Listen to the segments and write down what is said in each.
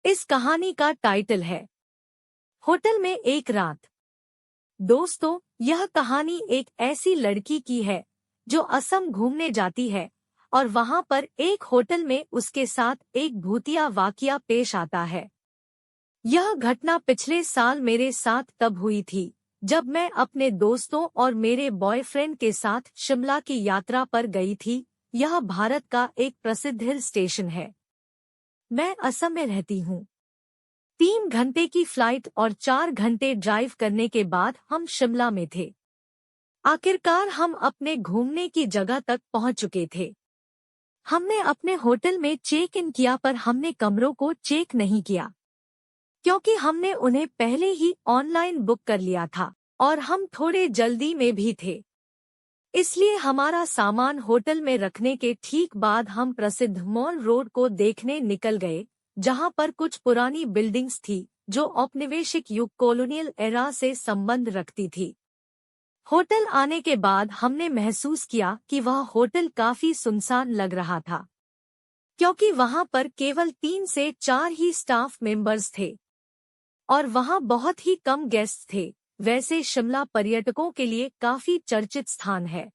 इस कहानी का टाइटल है होटल में एक रात। दोस्तों, यह कहानी एक ऐसी लड़की की है जो असम घूमने जाती है और वहां पर एक होटल में उसके साथ एक भूतिया वाकया पेश आता है। यह घटना पिछले साल मेरे साथ तब हुई थी जब मैं अपने दोस्तों और मेरे बॉयफ्रेंड के साथ शिमला की यात्रा पर गई थी। यह भारत का एक प्रसिद्ध हिल स्टेशन है। मैं असम में रहती हूँ। 3 घंटे की फ्लाइट और 4 घंटे ड्राइव करने के बाद हम शिमला में थे। आखिरकार हम अपने घूमने की जगह तक पहुंच चुके थे। हमने अपने होटल में चेक इन किया, पर हमने कमरों को चेक नहीं किया क्योंकि हमने उन्हें पहले ही ऑनलाइन बुक कर लिया था और हम थोड़े जल्दी में भी थे। इसलिए हमारा सामान होटल में रखने के ठीक बाद हम प्रसिद्ध मॉल रोड को देखने निकल गए, जहां पर कुछ पुरानी बिल्डिंग्स थी जो औपनिवेशिक युग कॉलोनियल एरा से संबंध रखती थी। होटल आने के बाद हमने महसूस किया कि वह होटल काफी सुनसान लग रहा था क्योंकि वहां पर केवल 3 से 4 ही स्टाफ मेंबर्स थे और वहां बहुत ही कम गेस्ट थे। वैसे शिमला पर्यटकों के लिए काफी चर्चित स्थान है,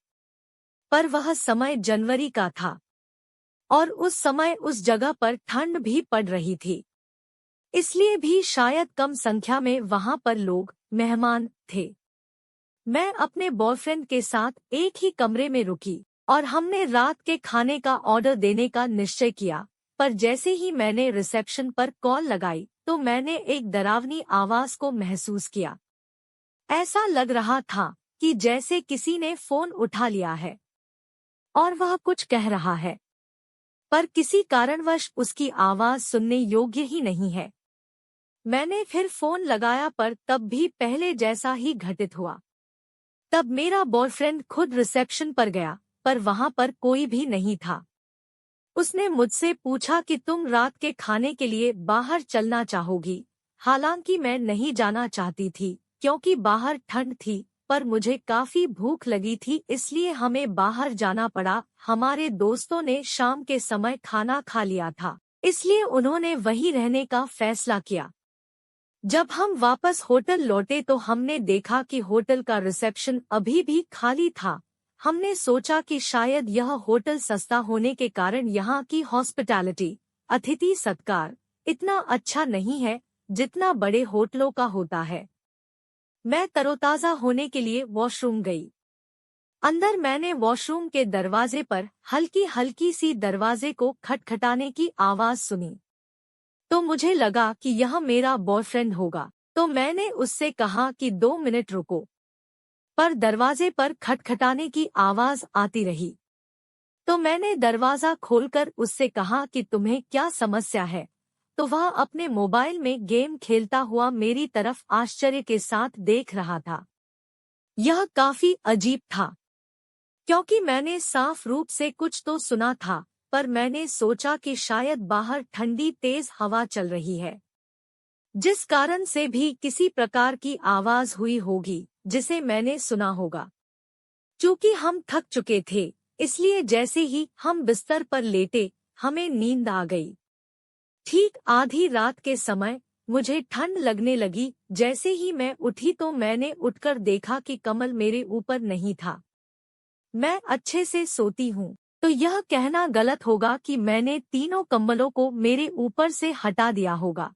पर वह समय जनवरी का था और उस समय उस जगह पर ठंड भी पड़ रही थी, इसलिए भी शायद कम संख्या में वहां पर लोग मेहमान थे। मैं अपने बॉयफ्रेंड के साथ एक ही कमरे में रुकी और हमने रात के खाने का ऑर्डर देने का निश्चय किया, पर जैसे ही मैंने रिसेप्शन पर कॉल लगाई तो मैंने एक डरावनी आवाज को महसूस किया। ऐसा लग रहा था कि जैसे किसी ने फोन उठा लिया है और वह कुछ कह रहा है, पर किसी कारणवश उसकी आवाज सुनने योग्य ही नहीं है। मैंने फिर फोन लगाया, पर तब भी पहले जैसा ही घटित हुआ। तब मेरा बॉयफ्रेंड खुद रिसेप्शन पर गया, पर वहां पर कोई भी नहीं था। उसने मुझसे पूछा कि तुम रात के खाने के लिए बाहर चलना चाहोगी। हालांकि मैं नहीं जाना चाहती थी क्योंकि बाहर ठंड थी, पर मुझे काफी भूख लगी थी, इसलिए हमें बाहर जाना पड़ा। हमारे दोस्तों ने शाम के समय खाना खा लिया था, इसलिए उन्होंने वहीं रहने का फैसला किया। जब हम वापस होटल लौटे तो हमने देखा कि होटल का रिसेप्शन अभी भी खाली था। हमने सोचा कि शायद यह होटल सस्ता होने के कारण यहाँ की हॉस्पिटैलिटी, अतिथि सत्कार, इतना अच्छा नहीं है जितना बड़े होटलों का होता है। मैं तरोताजा होने के लिए वॉशरूम गई। अंदर मैंने वॉशरूम के दरवाजे पर हल्की हल्की सी दरवाजे को खटखटाने की आवाज सुनी, तो मुझे लगा कि यह मेरा बॉयफ्रेंड होगा। तो मैंने उससे कहा कि 2 मिनट रुको, पर दरवाजे पर खटखटाने की आवाज आती रही। तो मैंने दरवाजा खोलकर उससे कहा कि तुम्हें क्या समस्या है, तो वह अपने मोबाइल में गेम खेलता हुआ मेरी तरफ आश्चर्य के साथ देख रहा था। यह काफी अजीब था क्योंकि मैंने साफ रूप से कुछ तो सुना था, पर मैंने सोचा कि शायद बाहर ठंडी तेज हवा चल रही है, जिस कारण से भी किसी प्रकार की आवाज हुई होगी जिसे मैंने सुना होगा। चूंकि हम थक चुके थे, इसलिए जैसे ही हम बिस्तर पर लेटे हमें नींद आ गई। ठीक आधी रात के समय मुझे ठंड लगने लगी। जैसे ही मैं उठी तो मैंने उठकर देखा कि कमल मेरे ऊपर नहीं था। मैं अच्छे से सोती हूँ, तो यह कहना गलत होगा कि मैंने तीनों कंबलों को मेरे ऊपर से हटा दिया होगा।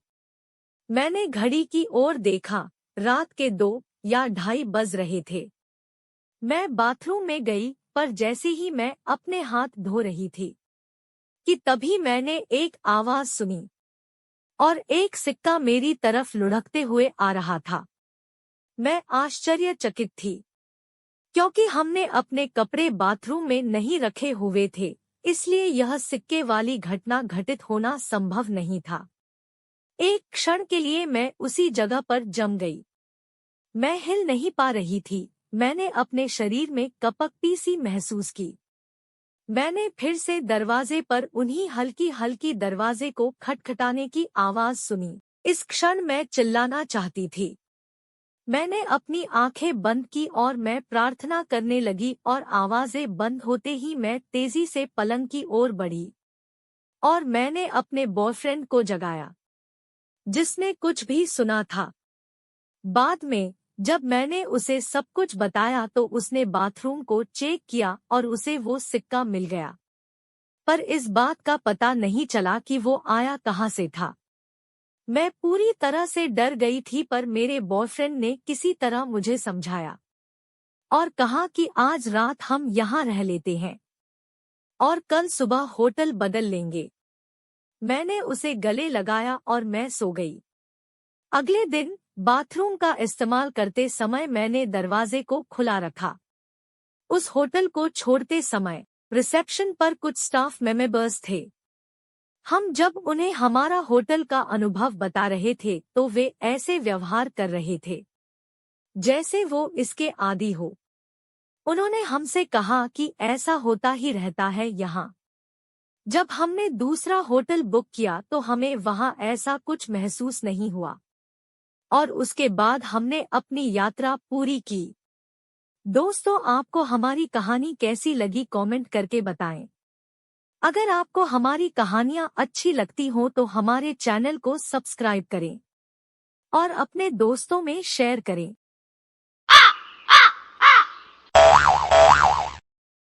मैंने घड़ी की ओर देखा, रात के 2 या 2:30 बज रहे थे। मैं बाथरूम में गई, पर जैसे ही मैं अपने हाथ धो रही थी कि तभी मैंने एक आवाज सुनी और एक सिक्का मेरी तरफ लुढ़कते हुए आ रहा था। मैं आश्चर्यचकित थी क्योंकि हमने अपने कपड़े बाथरूम में नहीं रखे हुए थे, इसलिए यह सिक्के वाली घटना घटित होना संभव नहीं था। एक क्षण के लिए मैं उसी जगह पर जम गई। मैं हिल नहीं पा रही थी। मैंने अपने शरीर में कपकती सी महसूस की। मैंने फिर से दरवाजे पर उन्हीं हल्की हल्की दरवाजे को खटखटाने की आवाज सुनी। इस क्षण मैं चिल्लाना चाहती थी। मैंने अपनी आंखें बंद की और मैं प्रार्थना करने लगी और आवाजें बंद होते ही मैं तेजी से पलंग की ओर बढ़ी और मैंने अपने बॉयफ्रेंड को जगाया। जिसने कुछ भी सुना था। बाद में जब मैंने उसे सब कुछ बताया तो उसने बाथरूम को चेक किया और उसे वो सिक्का मिल गया, पर इस बात का पता नहीं चला कि वो आया कहाँ से था। मैं पूरी तरह से डर गई थी, पर मेरे बॉयफ्रेंड ने किसी तरह मुझे समझाया और कहा कि आज रात हम यहाँ रह लेते हैं और कल सुबह होटल बदल लेंगे। मैंने उसे गले लगाया और मैं सो गई। अगले दिन बाथरूम का इस्तेमाल करते समय मैंने दरवाजे को खुला रखा। उस होटल को छोड़ते समय रिसेप्शन पर कुछ स्टाफ मेंबर्स थे। हम जब उन्हें हमारा होटल का अनुभव बता रहे थे तो वे ऐसे व्यवहार कर रहे थे जैसे वो इसके आदी हो। उन्होंने हमसे कहा कि ऐसा होता ही रहता है यहाँ। जब हमने दूसरा होटल बुक किया तो हमें वहाँ ऐसा कुछ महसूस नहीं हुआ और उसके बाद हमने अपनी यात्रा पूरी की। दोस्तों, आपको हमारी कहानी कैसी लगी कमेंट करके बताएं। अगर आपको हमारी कहानियाँ अच्छी लगती हों तो हमारे चैनल को सब्सक्राइब करें और अपने दोस्तों में शेयर करें।